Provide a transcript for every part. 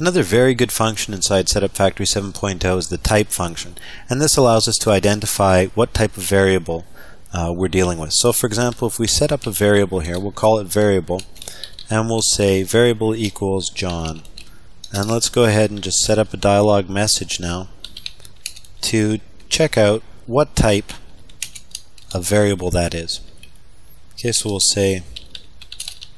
Another very good function inside Setup Factory 7.0 is the type function, and this allows us to identify what type of variable we're dealing with. So for example, if we set up a variable here, we'll call it variable, and we'll say variable equals John. And let's go ahead and just set up a dialog message now to check out what type of variable that is. Okay, so we'll say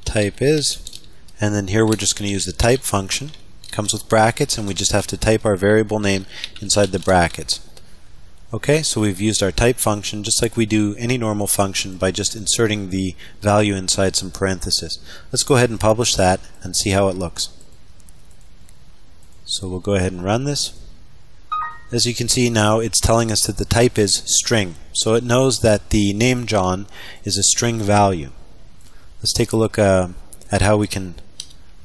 type is, and then here we're just going to use the type function. It comes with brackets, and we just have to type our variable name inside the brackets. Okay, so we've used our type function just like we do any normal function by just inserting the value inside some parentheses. Let's go ahead and publish that and see how it looks. So we'll go ahead and run this. As you can see now, it's telling us that the type is string. So it knows that the name John is a string value. Let's take a look at how we can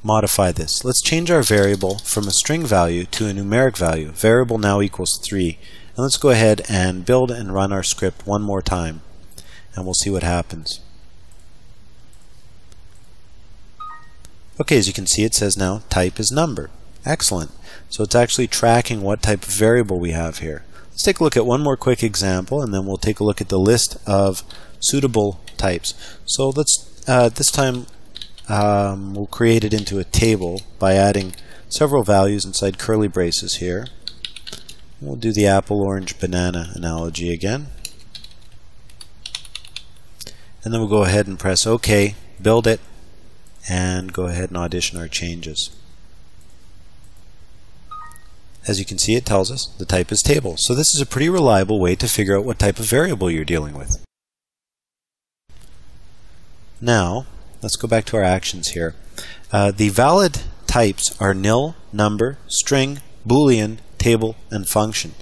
modify this. Let's change our variable from a string value to a numeric value. Variable now equals 3. And let's go ahead and build and run our script one more time, and we'll see what happens. Okay, as you can see, it says now type is number. Excellent. So it's actually tracking what type of variable we have here. Let's take a look at one more quick example, and then we'll take a look at the list of suitable types. So let's this time we'll create it into a table by adding several values inside curly braces here. We'll do the apple, orange, banana analogy again. And then we'll go ahead and press OK, build it, and go ahead and audition our changes. As you can see, it tells us the type is table. So this is a pretty reliable way to figure out what type of variable you're dealing with. Now, let's go back to our actions here. The valid types are nil, number, string, boolean, table, and function.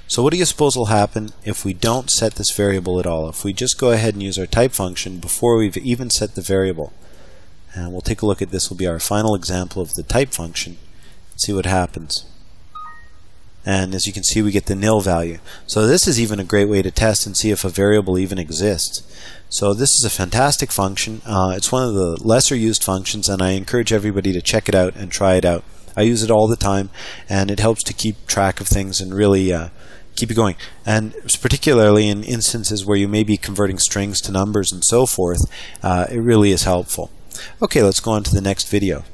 So what do you suppose will happen if we don't set this variable at all? If we just go ahead and use our type function before we've even set the variable. And we'll take a look at this. Will be our final example of the type function. See what happens. And as you can see, we get the nil value. So this is even a great way to test and see if a variable even exists. So this is a fantastic function. It's one of the lesser used functions, and I encourage everybody to check it out and try it out. I use it all the time, and it helps to keep track of things and really keep it going. And particularly in instances where you may be converting strings to numbers and so forth, it really is helpful. Okay, let's go on to the next video.